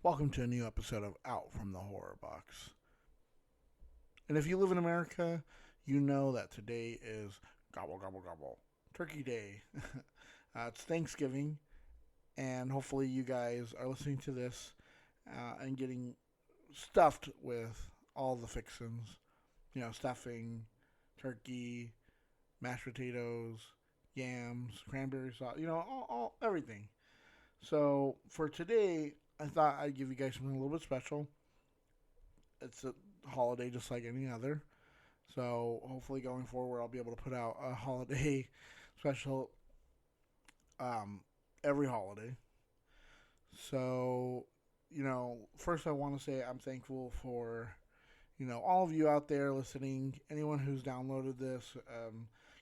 Welcome to a new episode of Out from the Horrorbox. And if you live in America, you know that today is Gobble Gobble Gobble Turkey Day. It's Thanksgiving, and hopefully you guys are listening to this and getting stuffed with all the fixins. You know, stuffing, turkey, mashed potatoes, yams, cranberry sauce, all everything. So for today, I thought I'd give you guys something a little bit special. It's a holiday just like any other. So hopefully going forward, I'll be able to put out a holiday special um, every holiday. So, first I want to say I'm thankful for, all of you out there listening, anyone who's downloaded this,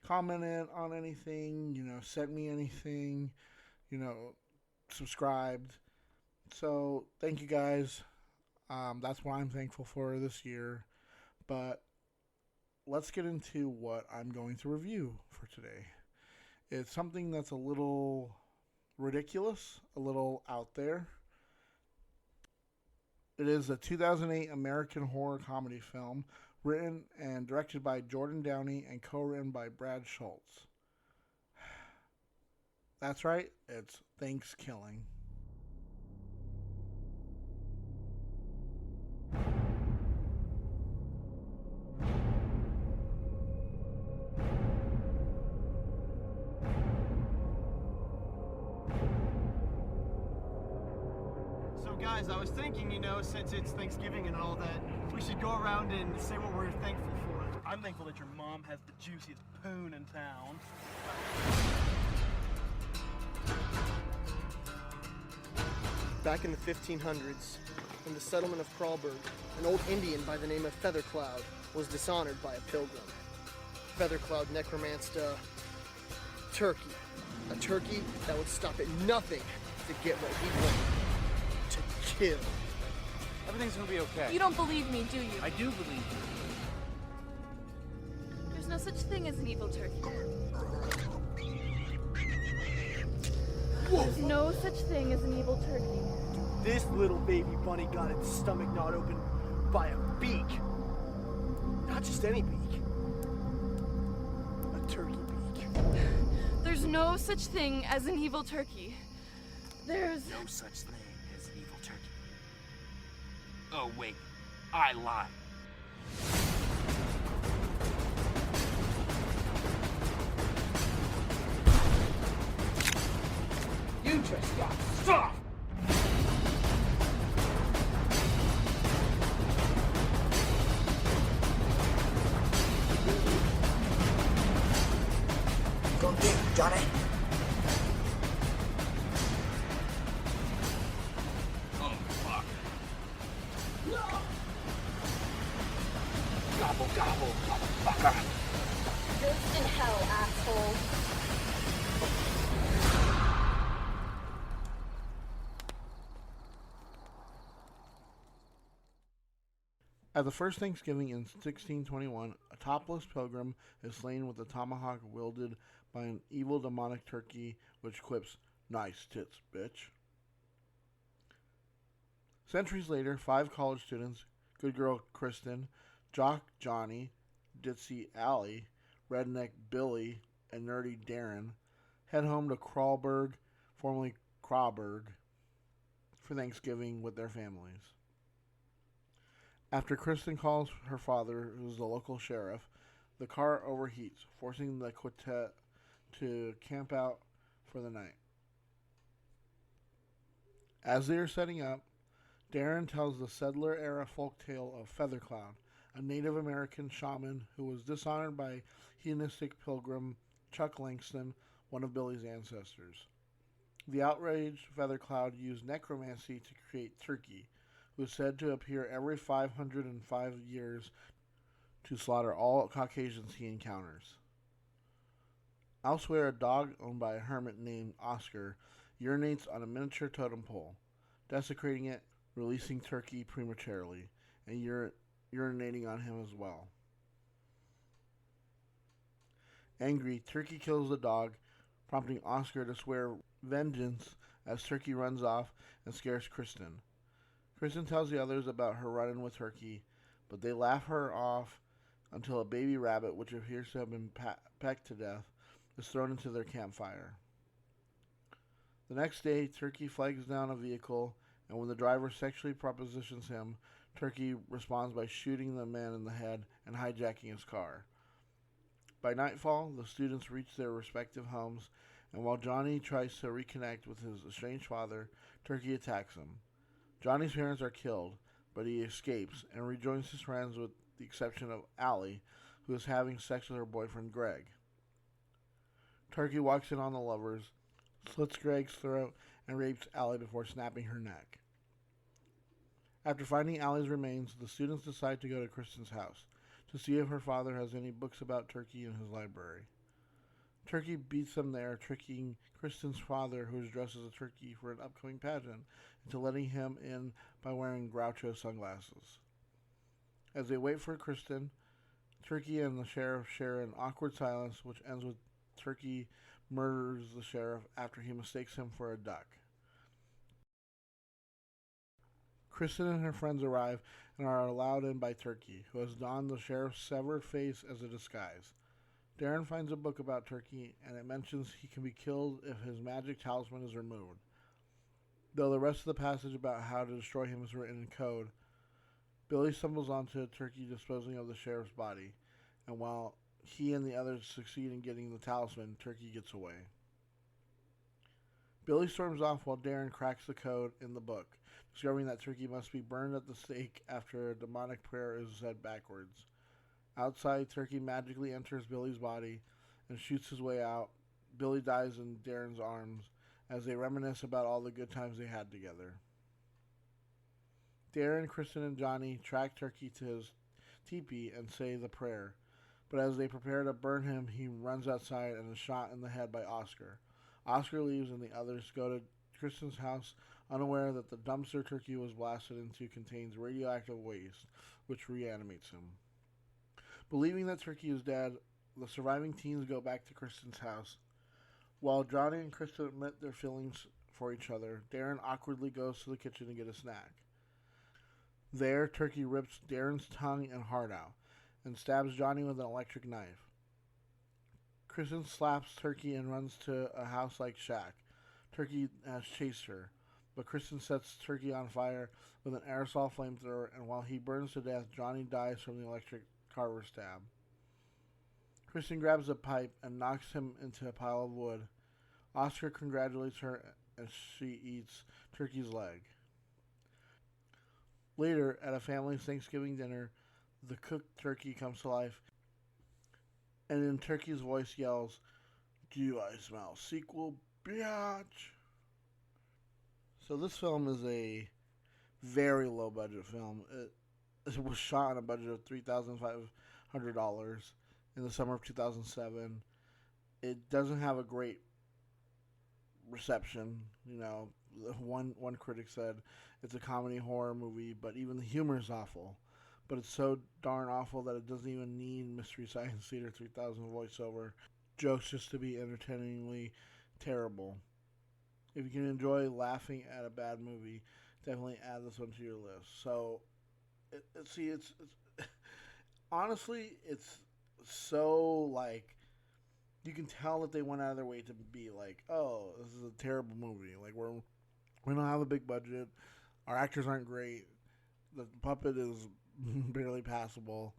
commented on anything, sent me anything, you know, subscribed. So thank you guys. That's what I'm thankful for this year. But let's get into what I'm going to review for today. It's something that's a little ridiculous, a little out there. It is a 2008 American horror comedy film written and directed by Jordan Downey and co-written by Brad Schultz. That's right, it's ThanksKilling. Guys, I was thinking, since it's Thanksgiving and all that, we should go around and say what we're thankful for. I'm thankful that your mom has the juiciest poon in town. Back in the 1500s, in the settlement of Crawlberg, an old Indian by the name of Feathercloud was dishonored by a pilgrim. Feathercloud necromanced a turkey that would stop at nothing to get what he wanted. To kill. Everything's gonna be okay. You don't believe me, do you? I do believe you. There's no such thing as an evil turkey. There's no such thing as an evil turkey. This little baby bunny got its stomach gnawed open by a beak. Not just any beak. A turkey beak. There's no such thing as an evil turkey. There's No such thing as an evil turkey. Oh, wait. I lied. You just got stuffed! Go dig, Johnny. Oh, fuck. No! Gobble, gobble, motherfucker! ghost in hell, asshole. At the first Thanksgiving in 1621, a topless pilgrim is slain with a tomahawk wielded by an evil demonic turkey which quips, "Nice tits, bitch." Centuries later, 5 college students, Good Girl Kristen, Jock Johnny, Ditzy Allie, Redneck Billy, and Nerdy Darren, head home to Crawlberg, formerly Crawberg, for Thanksgiving with their families. After Kristen calls her father, who is the local sheriff, the car overheats, forcing the quartet to camp out for the night. As they are setting up, Darren tells the settler-era folktale of Feathercloud, a Native American shaman who was dishonored by hedonistic pilgrim Chuck Langston, one of Billy's ancestors. The outraged Feathercloud used necromancy to create Turkey, who is said to appear every 505 years to slaughter all Caucasians he encounters. Elsewhere, a dog owned by a hermit named Oscar urinates on a miniature totem pole, desecrating it, releasing Turkey prematurely, and urinating on him as well. Angry, Turkey kills the dog, prompting Oscar to swear vengeance as Turkey runs off and scares Kristen. Kristen tells the others about her run-in with Turkey, but they laugh her off until a baby rabbit, which appears to have been pecked to death, is thrown into their campfire. The next day, Turkey flags down a vehicle, and when the driver sexually propositions him, Turkey responds by shooting the man in the head and hijacking his car. By nightfall, the students reach their respective homes, and while Johnny tries to reconnect with his estranged father, Turkey attacks him. Johnny's parents are killed, but he escapes and rejoins his friends with the exception of Allie, who is having sex with her boyfriend Greg. Turkey walks in on the lovers, slits Greg's throat, and rapes Allie before snapping her neck. After finding Allie's remains, the students decide to go to Kristen's house to see if her father has any books about Turkey in his library. Turkey beats them there, tricking Kristen's father, who is dressed as a turkey for an upcoming pageant, into letting him in by wearing Groucho sunglasses. As they wait for Kristen, Turkey and the sheriff share an awkward silence, which ends with Turkey murders the sheriff after he mistakes him for a duck. Kristen and her friends arrive and are allowed in by Turkey, who has donned the sheriff's severed face as a disguise. Darren finds a book about Turkey, and it mentions he can be killed if his magic talisman is removed. Though the rest of the passage about how to destroy him is written in code, Billy stumbles onto Turkey disposing of the sheriff's body, and while he and the others succeed in getting the talisman, Turkey gets away. Billy storms off while Darren cracks the code in the book, discovering that Turkey must be burned at the stake after a demonic prayer is said backwards. Outside, Turkey magically enters Billy's body and shoots his way out. Billy dies in Darren's arms as they reminisce about all the good times they had together. Darren, Kristen, and Johnny track Turkey to his teepee and say the prayer, but as they prepare to burn him, he runs outside and is shot in the head by Oscar. Oscar leaves and the others go to Kristen's house, unaware that the dumpster Turkey was blasted into contains radioactive waste, which reanimates him. Believing that Turkey is dead, the surviving teens go back to Kristen's house. While Johnny and Kristen admit their feelings for each other, Darren awkwardly goes to the kitchen to get a snack. There, Turkey rips Darren's tongue and heart out, and stabs Johnny with an electric knife. Kristen slaps Turkey and runs to a house-like shack. Turkey has chased her, but Kristen sets Turkey on fire with an aerosol flamethrower, and while he burns to death, Johnny dies from the electric carver stab. Kristen grabs a pipe and knocks him into a pile of wood. Oscar congratulates her as she eats Turkey's leg. Later, at a family Thanksgiving dinner, the cooked turkey comes to life, and in Turkey's voice yells, "Do I smell sequel, biatch?" So this film is a very low budget film. It was shot on a budget of $3,500 in the summer of 2007. It doesn't have a great reception. You know, one critic said it's a comedy horror movie, but even the humor is awful. But it's so darn awful that it doesn't even need Mystery Science Theater 3000 voiceover jokes just to be entertainingly terrible. If you can enjoy laughing at a bad movie, definitely add this one to your list. So, it's honestly, it's so, like, you can tell that they went out of their way to be like, oh, this is a terrible movie. Like, we don't have a big budget. Our actors aren't great. The puppet is barely passable.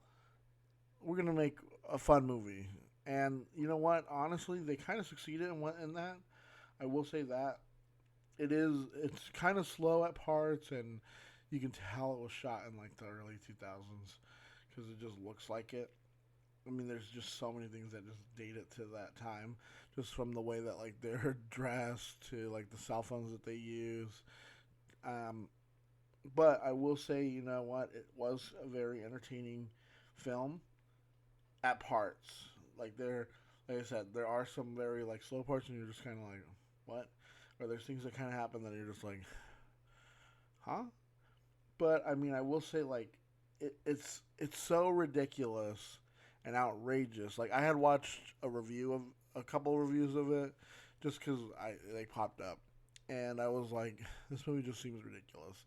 We're going to make a fun movie. And you know what? Honestly, they kind of succeeded in that. I will say that. It's kind of slow at parts, and you can tell it was shot in like the early 2000s because it just looks like it. I mean, there's just so many things that just date it to that time, just from the way that like they're dressed to like the cell phones that they use. But I will say, you know what? It was a very entertaining film at parts. Like I said, there are some very like slow parts, and you're just kind of like, what? Or there's things that kind of happen that you're just like, huh? But I mean, I will say like, it's so ridiculous and outrageous. Like I had watched a couple reviews of it, just because they popped up, and I was like, this movie just seems ridiculous.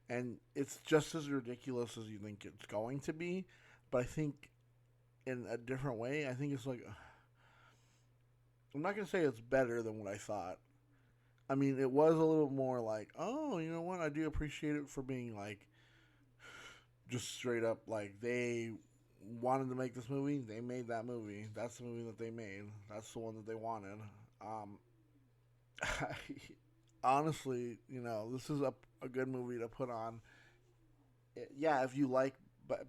and it's just as ridiculous as you think it's going to be. But I think in a different way, I think it's like I'm not gonna say it's better than what I thought. I mean, it was a little more like, oh, you know what? I do appreciate it for being like just straight up like they wanted to make this movie. They made that movie. That's the movie that they made. That's the one that they wanted. I, honestly, this is a good movie to put on. Yeah, if you like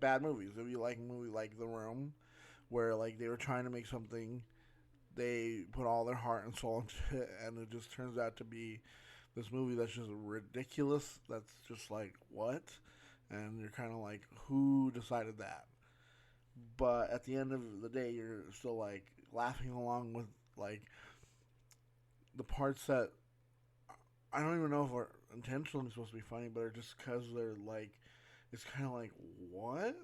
bad movies, if you like a movie like The Room, where like they were trying to make something, they put all their heart and soul into it, and it just turns out to be this movie that's just ridiculous. That's just like what, and you're kind of like, who decided that? But at the end of the day, you're still like laughing along with like the parts that I don't even know if are intentionally supposed to be funny, but are just because they're like, it's kind of like, what?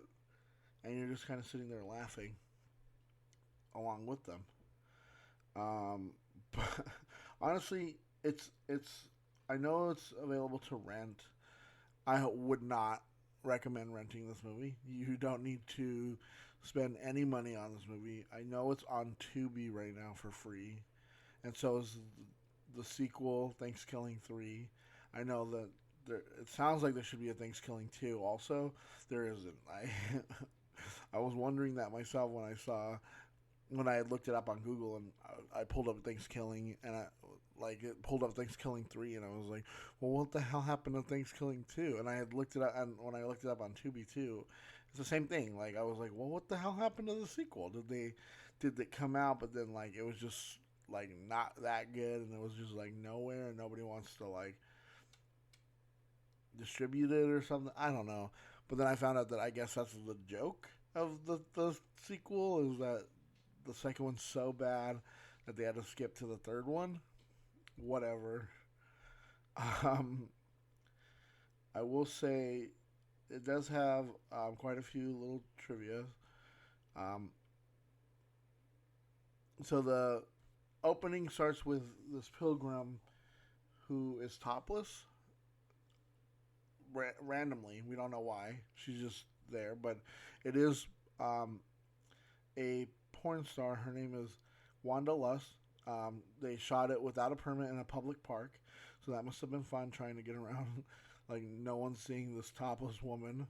And you're just kind of sitting there laughing along with them. But honestly, it's. I know it's available to rent. I would not recommend renting this movie. You don't need to spend any money on this movie. I know it's on Tubi right now for free, and so is the sequel, ThanksKilling 3. I know that it sounds like there should be a ThanksKilling 2 also. There isn't. I was wondering that myself when I had looked it up on Google, and I pulled up ThanksKilling, and it pulled up ThanksKilling 3, and I was like, well, what the hell happened to ThanksKilling 2? And I had looked it up, and when I looked it up on Tubi too, it's the same thing. Like, I was like, well, what the hell happened to the sequel? Did it come out, but then like it was just like not that good, and it was just like nowhere, and nobody wants to like distribute it or something. I don't know. But then I found out that I guess that's the joke of the sequel, is that the second one's so bad that they had to skip to the third one. Whatever. I will say it does have quite a few little trivia. So the opening starts with this pilgrim who is topless randomly. We don't know why. She's just there, but it is a porn star. Her name is Wanda Lust. They shot it without a permit in a public park, so that must have been fun trying to get around. Like, no one's seeing this topless woman.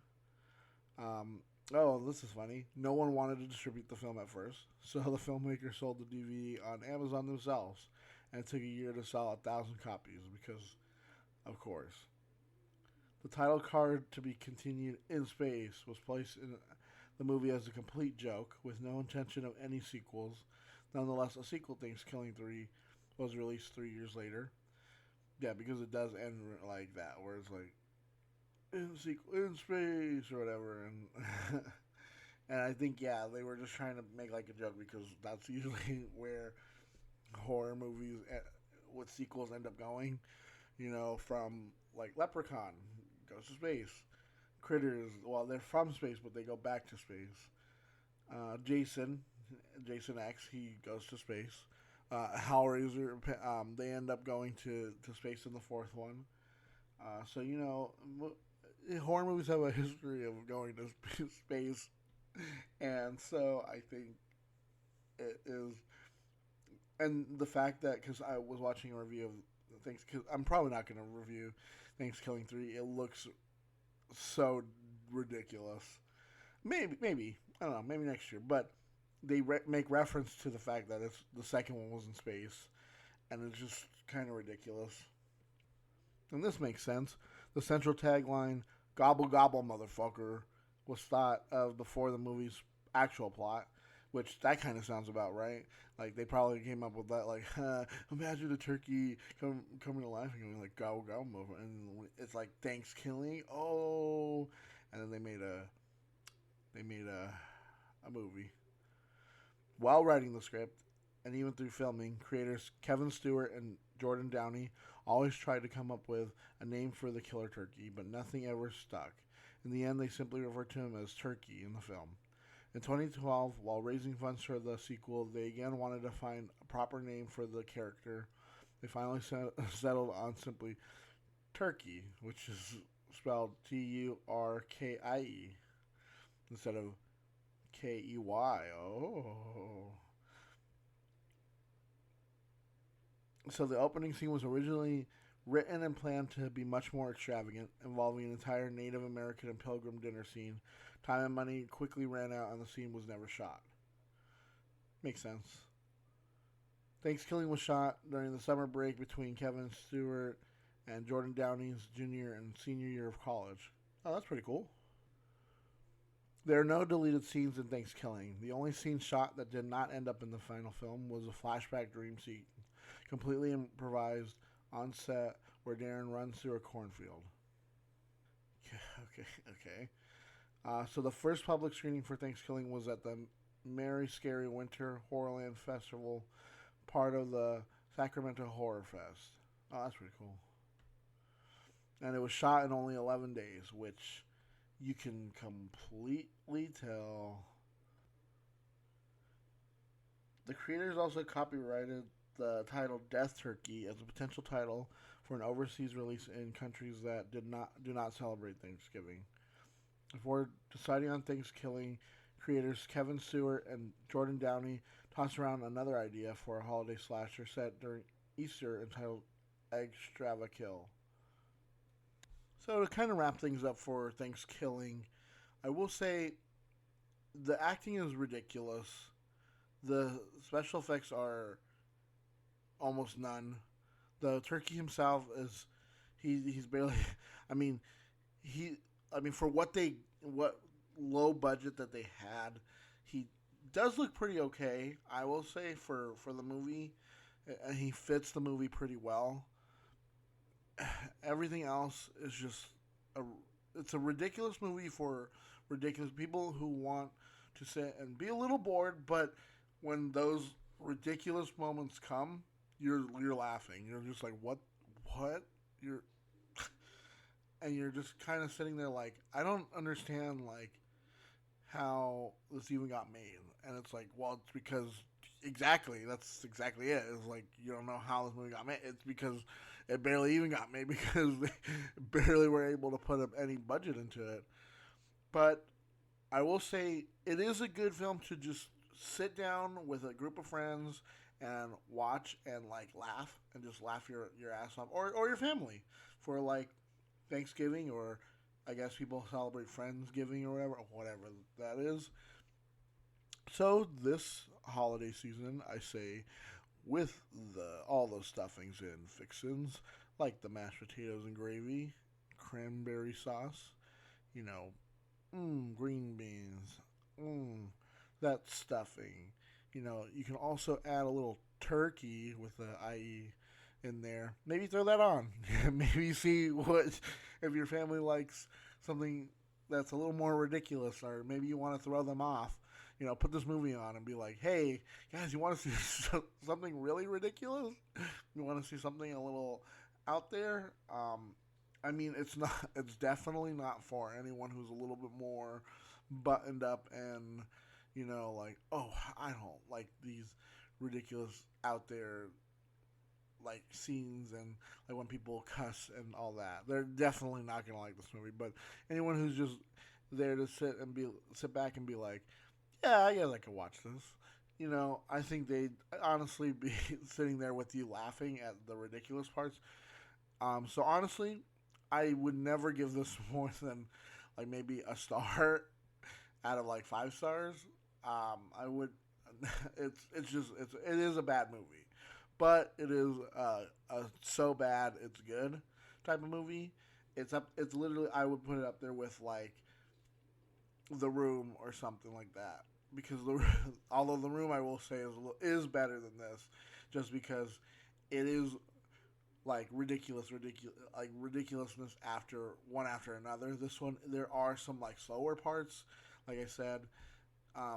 Oh, this is funny. No one wanted to distribute the film at first, so the filmmaker sold the DVD on Amazon themselves, and it took a year to sell 1,000 copies because, of course. The title card, to be continued in space, was placed in the movie as a complete joke with no intention of any sequels. Nonetheless, a sequel, ThanksKilling 3, was released 3 years later. Yeah, because it does end like that, where it's like, in space, or whatever, and and I think, yeah, they were just trying to make like a joke, because that's usually where horror movies with sequels end up going, from like Leprechaun goes to space, Critters, well, they're from space, but they go back to space. Jason X, he goes to space. Hellraiser, they end up going to space in the fourth one. So, horror movies have a history of going to space, and so I think it is. And the fact that, because I was watching a review of things, because I'm probably not going to review ThanksKilling 3, it looks so ridiculous. Maybe I don't know, maybe next year, but they make reference to the fact that the second one was in space, and it's just kind of ridiculous. And this makes sense. The central tagline, "Gobble Gobble, motherfucker," was thought of before the movie's actual plot, which that kind of sounds about right. Like, they probably came up with that, like, imagine a turkey coming to life and going like, "Gobble Gobble," and it's like, ThanksKilling, oh, and then they made a movie. While writing the script, and even through filming, creators Kevin Stewart and Jordan Downey always tried to come up with a name for the killer turkey, but nothing ever stuck. In the end, they simply referred to him as Turkey in the film. In 2012, while raising funds for the sequel, they again wanted to find a proper name for the character. They finally settled on simply Turkey, which is spelled Turkie instead of Key. Oh. So the opening scene was originally written and planned to be much more extravagant, involving an entire Native American and pilgrim dinner scene. Time and money quickly ran out, and the scene was never shot. Makes sense. ThanksKilling was shot during the summer break between Kevin Stewart and Jordan Downey's junior and senior year of college. Oh, that's pretty cool. There are no deleted scenes in ThanksKilling. The only scene shot that did not end up in the final film was a flashback dream scene, completely improvised on set where Darren runs through a cornfield. Okay. So the first public screening for ThanksKilling was at the Merry Scary Winter Horrorland Festival, part of the Sacramento Horror Fest. Oh, that's pretty cool. And it was shot in only 11 days, which you can completely tell. The creators also copyrighted the title Death Turkey as a potential title for an overseas release in countries that do not celebrate Thanksgiving. Before deciding on ThanksKilling, creators Kevin Stewart and Jordan Downey tossed around another idea for a holiday slasher set during Easter entitled Extravakill. So to kind of wrap things up for ThanksKilling, I will say the acting is ridiculous. The special effects are almost none. The turkey himself is he's barely. I mean, for what low budget that they had, he does look pretty okay. I will say for the movie, he fits the movie pretty well. Everything else is just it's a ridiculous movie for ridiculous people who want to sit and be a little bored, but when those ridiculous moments come, you're laughing. You're just like, what? And you're just kind of sitting there like, I don't understand like how this even got made. And it's like, well, it's because that's exactly it. It's like, you don't know how this movie got made. It's because it barely even got made because they barely were able to put up any budget into it. But I will say it is a good film to just sit down with a group of friends and watch and like laugh and just laugh your ass off, or your family for like Thanksgiving, or I guess people celebrate Friendsgiving or whatever that is. So this holiday season, I say, with all those stuffings and fixins like the mashed potatoes and gravy, cranberry sauce, green beans, that stuffing. You can also add a little turkey with the IE in there. Maybe throw that on. Maybe see if your family likes something that's a little more ridiculous, or maybe you want to throw them off. Put this movie on and be like, hey, guys, you want to see something really ridiculous? You want to see something a little out there? It's definitely not for anyone who's a little bit more buttoned up and, like, oh, I don't like these ridiculous out there, like, scenes and, like, when people cuss and all that. They're definitely not going to like this movie. But anyone who's just there to sit back and be like, yeah, I guess I could watch this. I think they'd honestly be sitting there with you laughing at the ridiculous parts. So honestly, I would never give this more than like maybe a star out of like 5 stars. I would. It is a bad movie, but it is a so bad it's good type of movie. It's literally, I would put it up there with like The Room or something like that. Because although The Room, I will say, is better than this, just because it is like ridiculousness after another. This one, there are some like slower parts, like I said,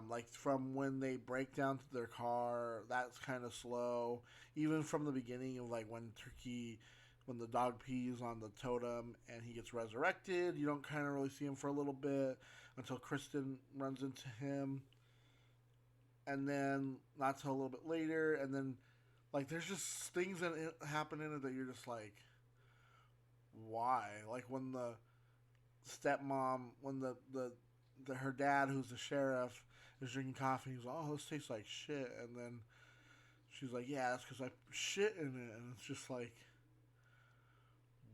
like from when they break down to their car, that's kind of slow. Even from the beginning of like when the dog pees on the totem and he gets resurrected, you don't kind of really see him for a little bit until Kristen runs into him. And then not till a little bit later, and then like there's just things that happen in it that you're just like, why? Like when stepmom when her dad, who's the sheriff, is drinking coffee. He's like, "Oh, this tastes like shit," and then she's like, "Yeah, that's because I shit in it," and it's just like,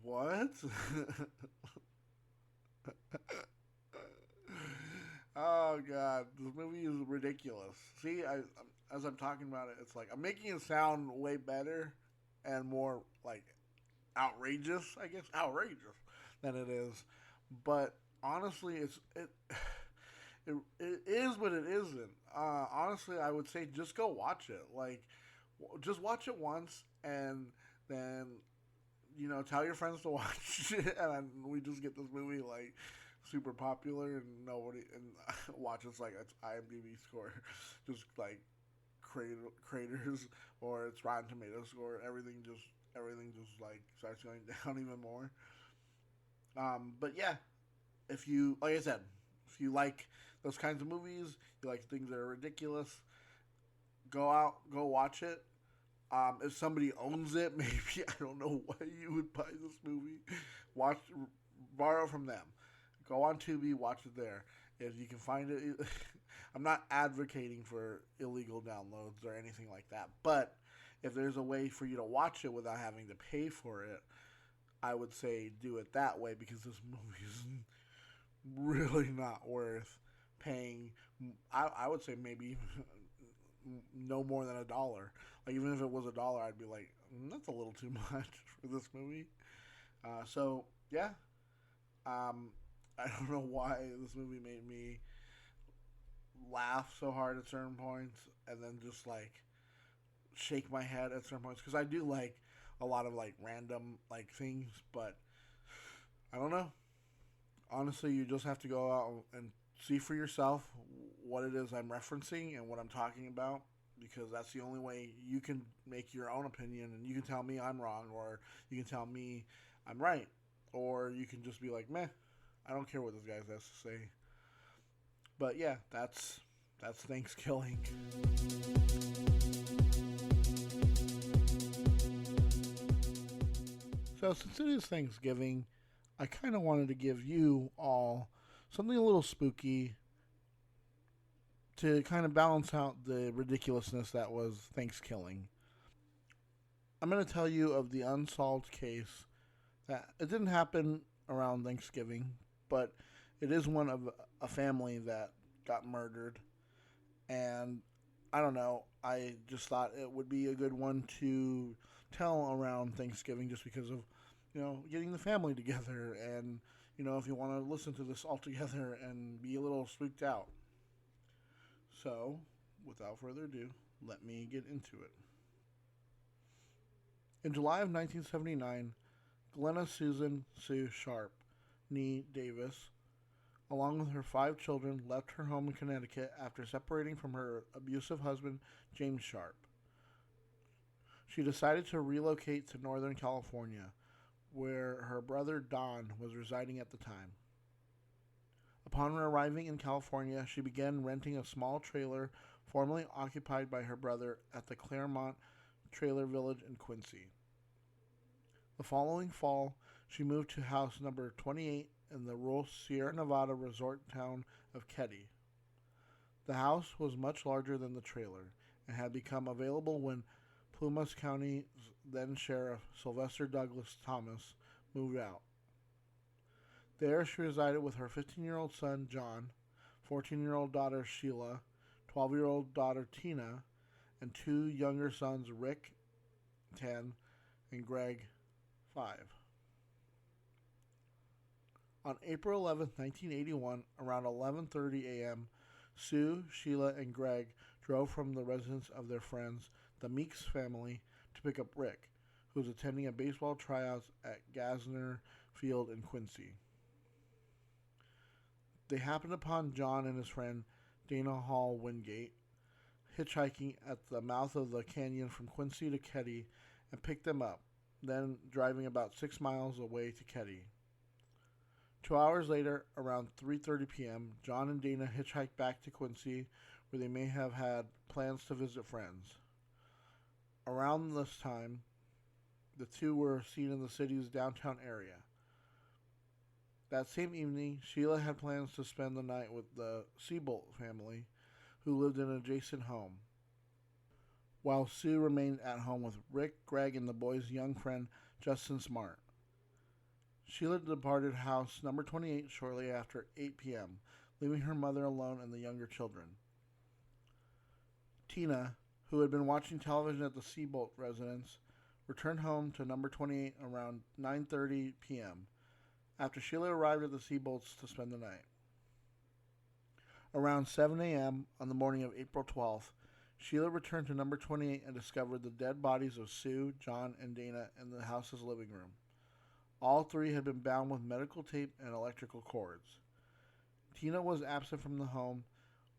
what? Oh god, this movie is ridiculous. See, as I'm talking about it, it's like I'm making it sound way better and more like outrageous, I guess, outrageous than it is. But honestly, it is, but it isn't. Honestly, I would say just go watch it. Like, just watch it once, and then tell your friends to watch it, and we just get this movie like super popular, and nobody and watch its like its IMDb score, just like craters, or its Rotten Tomatoes score. Everything just like starts going down even more. But yeah, if you like I said, if you like those kinds of movies, you like things that are ridiculous, go watch it. If somebody owns it, maybe I don't know why you would buy this movie. Watch, borrow from them. Go on Tubi, watch it there. If you can find it, I'm not advocating for illegal downloads or anything like that. But if there's a way for you to watch it without having to pay for it, I would say do it that way, because this movie is really not worth paying. I would say maybe no more than $1. Like, even if it was $1, I'd be like, that's a little too much for this movie. So yeah, I don't know why this movie made me laugh so hard at certain points, and then just like shake my head at certain points, because I do like a lot of like random like things, but I don't know. Honestly, you just have to go out and see for yourself what it is I'm referencing and what I'm talking about, because that's the only way you can make your own opinion, and you can tell me I'm wrong, or you can tell me I'm right, or you can just be like, meh, I don't care what this guy has to say. But yeah, that's ThanksKilling. So since it is Thanksgiving, I kind of wanted to give you all something a little spooky to kind of balance out the ridiculousness that was ThanksKilling. I'm going to tell you of the unsolved case that it didn't happen around Thanksgiving, but it is one of a family that got murdered. And I don't know, I just thought it would be a good one to tell around Thanksgiving, just because of, getting the family together, and, if you want to listen to this all together and be a little spooked out. So, without further ado, let me get into it. In July of 1979, Glenna Susan Sue Sharp, nee Davis, along with her 5 children, left her home in Connecticut after separating from her abusive husband, James Sharp. She decided to relocate to Northern California, where her brother Don was residing at the time. Upon arriving in California, she began renting a small trailer formerly occupied by her brother at the Claremont Trailer Village in Quincy. The following fall, she moved to house number 28 in the rural Sierra Nevada resort town of Keddie. The house was much larger than the trailer and had become available when Plumas County's then Sheriff Sylvester Douglas Thomas moved out. There she resided with her 15-year-old son John, 14-year-old daughter Sheila, 12-year-old daughter Tina, and 2 younger sons Rick, 10, and Greg, 5. On April 11, 1981, around 11:30 a.m., Sue, Sheila, and Greg drove from the residence of their friends, the Meeks family, to pick up Rick, who was attending a baseball tryouts at Gassner Field in Quincy. They happened upon John and his friend Dana Hall Wingate hitchhiking at the mouth of the canyon from Quincy to Keddie, and picked them up, then driving about 6 miles away to Keddie. 2 hours later, around 3:30 p.m., John and Dana hitchhiked back to Quincy, where they may have had plans to visit friends. Around this time, the two were seen in the city's downtown area. That same evening, Sheila had plans to spend the night with the Seabolt family, who lived in an adjacent home, while Sue remained at home with Rick, Greg, and the boys' young friend, Justin Smart. Sheila departed house number 28 shortly after 8 p.m., leaving her mother alone and the younger children. Tina, who had been watching television at the Seabolt residence, returned home to number 28 around 9:30 p.m. after Sheila arrived at the Seabolts to spend the night. Around 7 a.m. on the morning of April 12th, Sheila returned to number 28 and discovered the dead bodies of Sue, John, and Dana in the house's living room. All three had been bound with medical tape and electrical cords. Tina was absent from the home,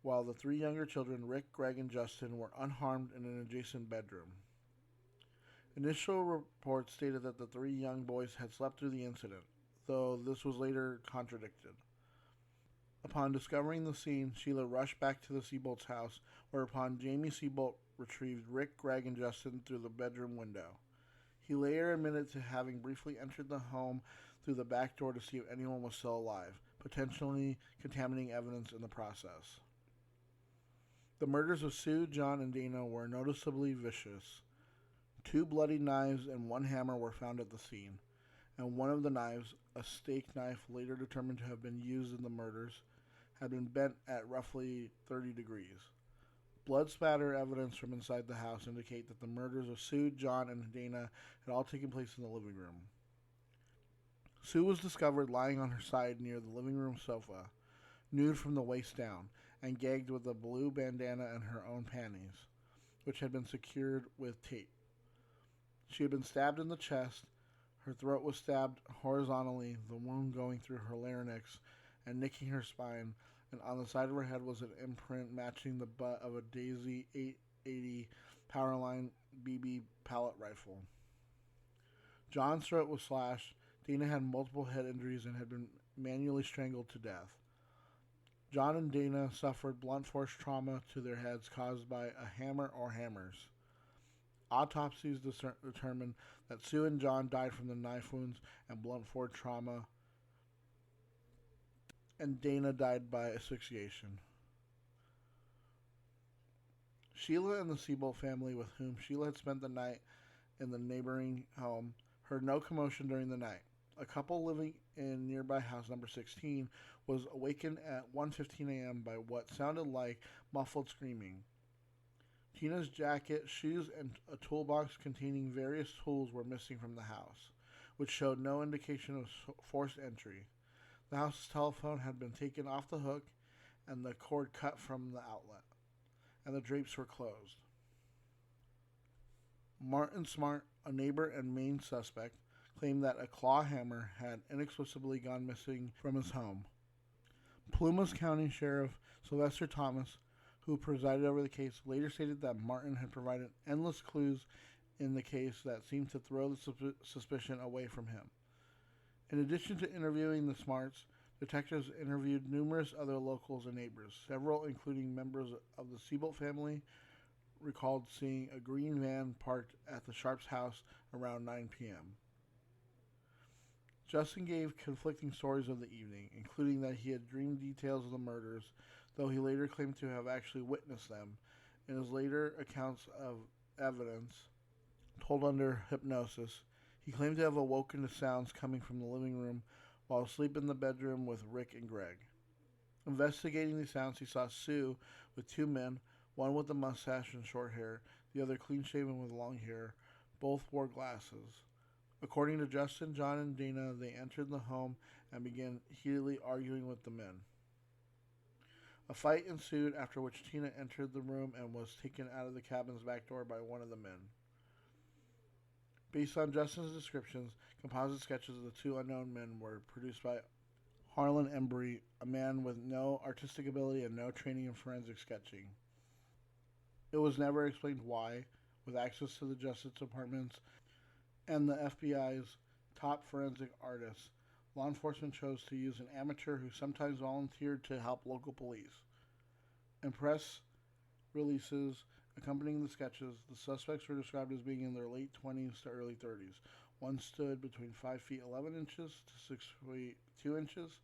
while the three younger children, Rick, Greg, and Justin, were unharmed in an adjacent bedroom. Initial reports stated that the three young boys had slept through the incident, though this was later contradicted. Upon discovering the scene, Sheila rushed back to the Seabolt's house, whereupon Jamie Seabolt retrieved Rick, Greg, and Justin through the bedroom window. He later admitted to having briefly entered the home through the back door to see if anyone was still alive, potentially contaminating evidence in the process. The murders of Sue, John, and Dana were noticeably vicious. 2 bloody knives and 1 hammer were found at the scene, and one of the knives, a steak knife later determined to have been used in the murders, had been bent at roughly 30 degrees. Blood spatter evidence from inside the house indicate that the murders of Sue, John, and Dana had all taken place in the living room. Sue was discovered lying on her side near the living room sofa, nude from the waist down, and gagged with a blue bandana and her own panties, which had been secured with tape. She had been stabbed in the chest. Her throat was stabbed horizontally, the wound going through her larynx and nicking her spine, and on the side of her head was an imprint matching the butt of a Daisy 880 Powerline BB pallet rifle. John's throat was slashed. Dana had multiple head injuries and had been manually strangled to death. John and Dana suffered blunt force trauma to their heads caused by a hammer or hammers. Autopsies determined that Sue and John died from the knife wounds and blunt force trauma, and Dana died by asphyxiation. Sheila and the Seabolt family, with whom Sheila had spent the night in the neighboring home, heard no commotion during the night. A couple living in nearby house number 16 was awakened at 1:15 a.m. by what sounded like muffled screaming. Tina's jacket, shoes, and a toolbox containing various tools were missing from the house, which showed no indication of forced entry. The house's telephone had been taken off the hook and the cord cut from the outlet, and the drapes were closed. Martin Smart, a neighbor and main suspect, claimed that a claw hammer had inexplicably gone missing from his home. Plumas County Sheriff Sylvester Thomas, who presided over the case, later stated that Martin had provided endless clues in the case that seemed to throw the suspicion away from him. In addition to interviewing the Smarts, detectives interviewed numerous other locals and neighbors. Several, including members of the Seabolt family, recalled seeing a green van parked at the Sharps' house around 9 p.m. Justin gave conflicting stories of the evening, including that he had dreamed details of the murders, though he later claimed to have actually witnessed them. In his later accounts of evidence, told under hypnosis, he claimed to have awoken to sounds coming from the living room while asleep in the bedroom with Rick and Greg. Investigating these sounds, he saw Sue with 2 men, one with a mustache and short hair, the other clean-shaven with long hair. Both wore glasses. According to Justin, John, and Dana, they entered the home and began heatedly arguing with the men. A fight ensued, after which Tina entered the room and was taken out of the cabin's back door by one of the men. Based on Justin's descriptions, composite sketches of the 2 unknown men were produced by Harlan Embry, a man with no artistic ability and no training in forensic sketching. It was never explained why, with access to the Justice Department's and the FBI's top forensic artists, law enforcement chose to use an amateur who sometimes volunteered to help local police. In press releases accompanying the sketches, the suspects were described as being in their late 20s to early 30s, One stood between 5 feet 11 inches to 6 feet 2 inches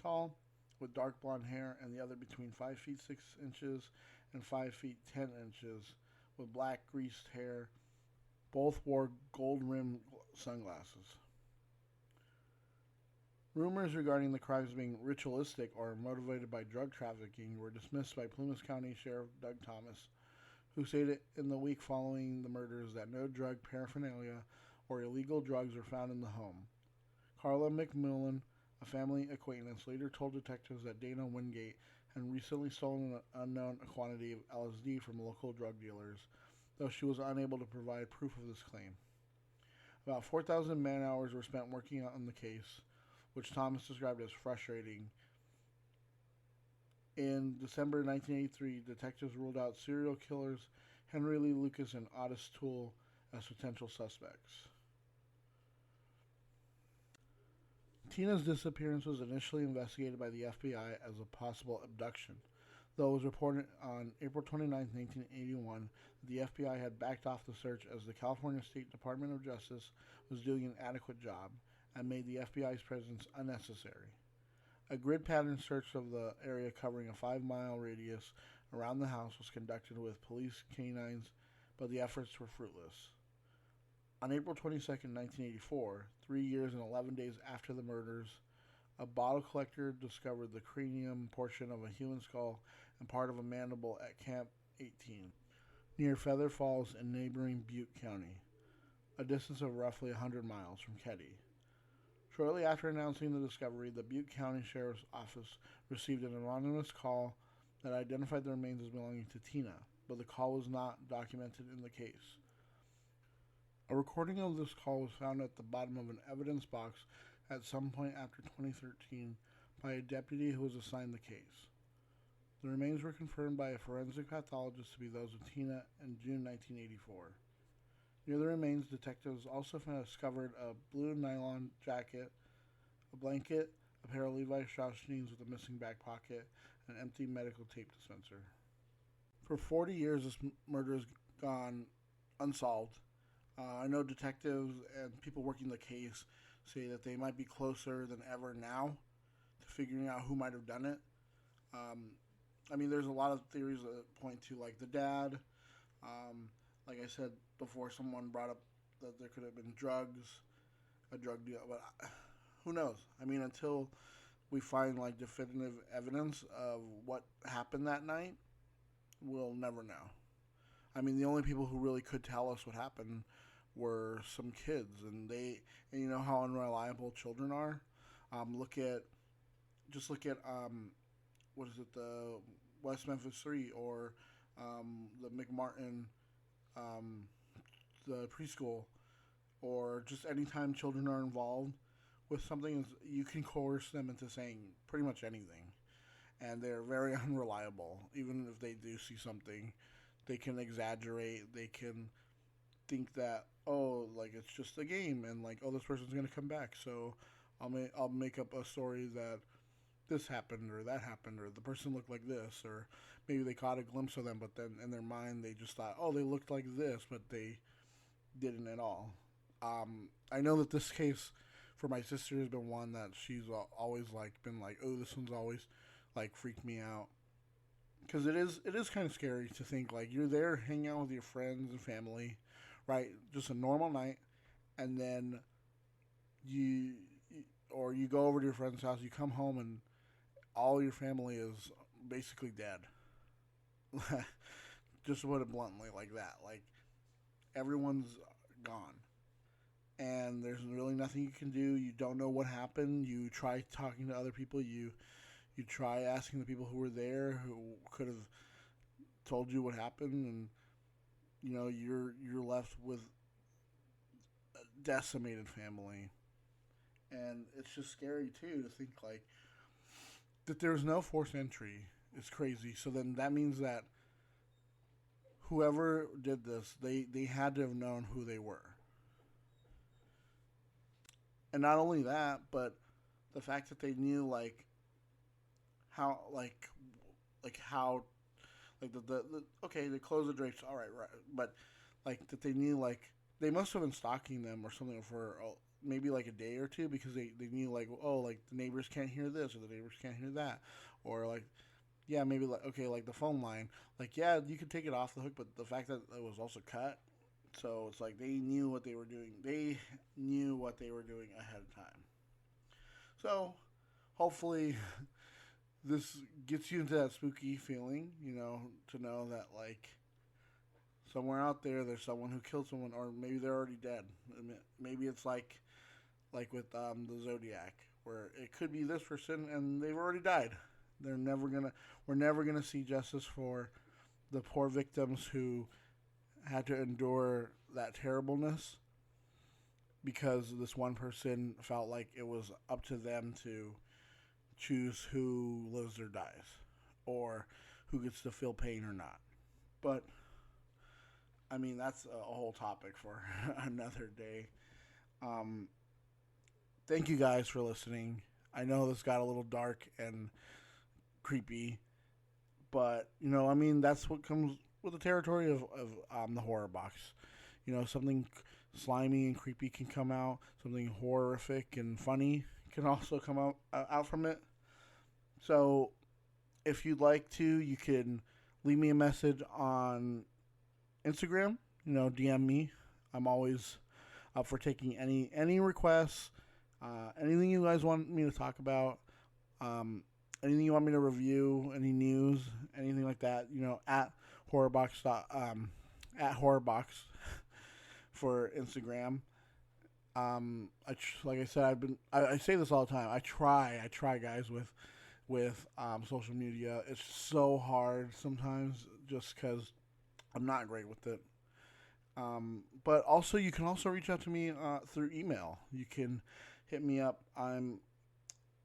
tall, with dark blonde hair, and the other between 5 feet 6 inches and 5 feet 10 inches, with black greased hair. Both wore gold-rimmed sunglasses. Rumors regarding the crimes being ritualistic or motivated by drug trafficking were dismissed by Plumas County Sheriff Doug Thomas, who stated in the week following the murders that no drug paraphernalia or illegal drugs were found in the home. Carla McMillan, a family acquaintance, later told detectives that Dana Wingate had recently stolen an unknown quantity of LSD from local drug dealers, though she was unable to provide proof of this claim. About 4,000 man-hours were spent working on the case, which Thomas described as frustrating. In December 1983, detectives ruled out serial killers Henry Lee Lucas and Otis Toole as potential suspects. Tina's disappearance was initially investigated by the FBI as a possible abduction, though it was reported on April 29, 1981, that the FBI had backed off the search as the California State Department of Justice was doing an adequate job and made the FBI's presence unnecessary. A grid pattern search of the area covering a 5-mile radius around the house was conducted with police canines, but the efforts were fruitless. On April 22, 1984, 3 years and 11 days after the murders, a bottle collector discovered the cranium portion of a human skull and part of a mandible at Camp 18, near Feather Falls in neighboring Butte County, a distance of roughly 100 miles from Keddie. Shortly after announcing the discovery, the Butte County Sheriff's Office received an anonymous call that identified the remains as belonging to Tina, but the call was not documented in the case. A recording of this call was found at the bottom of an evidence box at some point after 2013 by a deputy who was assigned the case. The remains were confirmed by a forensic pathologist to be those of Tina in June 1984. Near the remains, detectives also discovered a blue nylon jacket, a blanket, a pair of Levi Strauss jeans with a missing back pocket, and an empty medical tape dispenser. For 40 years, this murder has gone unsolved. I know detectives and people working the case say that they might be closer than ever now to figuring out who might have done it. There's a lot of theories that point to, like, the dad. Like I said before, someone brought up that there could have been a drug deal, but who knows? Until we find, like, definitive evidence of what happened that night, we'll never know. The only people who really could tell us what happened were some kids, and you know how unreliable children are. Look at the West Memphis 3 or the McMartin, the preschool, or just anytime children are involved with something, you can coerce them into saying pretty much anything, and they're very unreliable. Even if they do see something, they can exaggerate. They can think that, it's just a game, and this person's gonna come back, so I'll make up a story that this happened or that happened or the person looked like this, or maybe they caught a glimpse of them, but then in their mind they just thought, they looked like this, but they didn't at all. I know that this case for my sister has been one that she's always been this one's always freaked me out, because it is kind of scary to think you're there hanging out with your friends and family, right? Just a normal night, and then you go over to your friend's house, you come home, and all your family is basically dead. Just to put it bluntly, like that. Everyone's gone. And there's really nothing you can do. You don't know what happened. You try talking to other people. You try asking the people who were there, who could have told you what happened, and you're left with a decimated family. And it's just scary too to think that there's no forced entry. It's crazy. So then that means that whoever did this, they had to have known who they were. And not only that, but the fact that they knew how okay, they closed the drapes, all right, but that they knew they must have been stalking them or something for maybe like a day or two, because they knew like, oh, like the neighbors can't hear this or the neighbors can't hear that, or like, yeah, maybe like, okay, like the phone line, like, yeah, you could take it off the hook, but the fact that it was also cut, so it's like they knew what they were doing. They knew what they were doing ahead of time. So hopefully this gets you into that spooky feeling, to know that like somewhere out there there's someone who killed someone, or maybe they're already dead. Maybe it's like with the Zodiac, where it could be this person and they've already died. We're never gonna see justice for the poor victims who had to endure that terribleness because this one person felt like it was up to them to choose who lives or dies, or who gets to feel pain or not. But I mean, that's a whole topic for another day. Thank you guys for listening. I know this got a little dark and creepy, but I mean, that's what comes with the territory of the horror box. Something slimy and creepy can come out. Something horrific and funny can also come out from it. So, if you'd like to, you can leave me a message on Instagram. DM me. I'm always up for taking any requests, anything you guys want me to talk about, anything you want me to review, any news, anything like that. At Horrorbox, at Horrorbox for Instagram. Like I said, I say this all the time. I try, guys, with social media. It's so hard sometimes, just because I'm not great with it. But also, you can also reach out to me through email. You can hit me up. I'm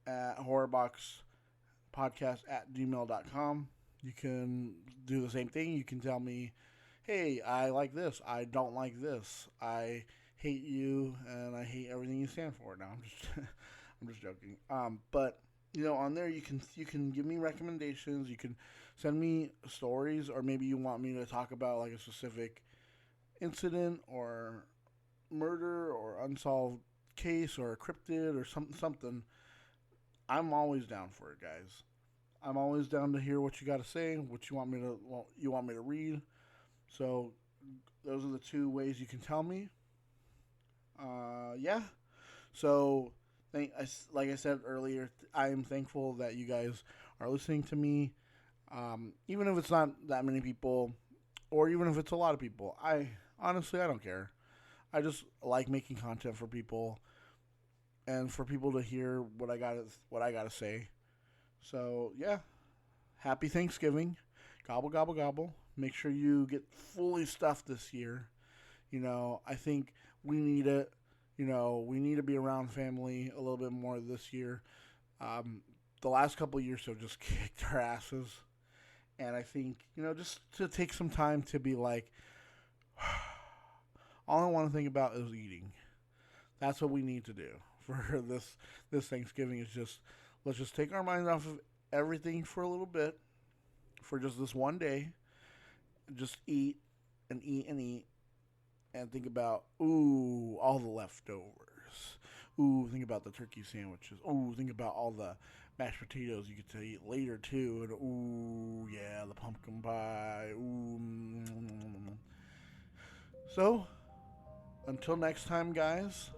at horrorboxpodcast@gmail.com. You can do the same thing. You can tell me, hey, I like this. I don't like this. I hate you, and I hate everything you stand for. No, I'm just joking. But on there you can give me recommendations. You can send me stories, or maybe you want me to talk about like a specific incident or murder or unsolved case or a cryptid or something. I'm always down for it, guys. I'm always down to hear what you got to say, what you want me to read. So those are the two ways you can tell me. Yeah. So like I said earlier, I am thankful that you guys are listening to me. Even if it's not that many people, or even if it's a lot of people, I don't care. I just like making content for people, and for people to hear what I gotta say. So yeah, happy Thanksgiving, gobble gobble gobble. Make sure you get fully stuffed this year. I think we need it. We need to be around family a little bit more this year. The last couple of years have just kicked our asses. And I think, just to take some time to be like, all I want to think about is eating. That's what we need to do for this Thanksgiving, is let's just take our minds off of everything for a little bit, for just this one day. Just eat and eat and eat. And think about, all the leftovers. Think about the turkey sandwiches. Think about all the mashed potatoes you get to eat later, too. And, yeah, the pumpkin pie. So, until next time, guys,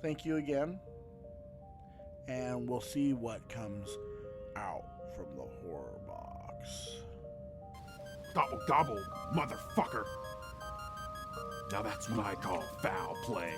thank you again. And we'll see what comes out from the horror box. Gobble gobble, motherfucker. Now that's what I call foul play.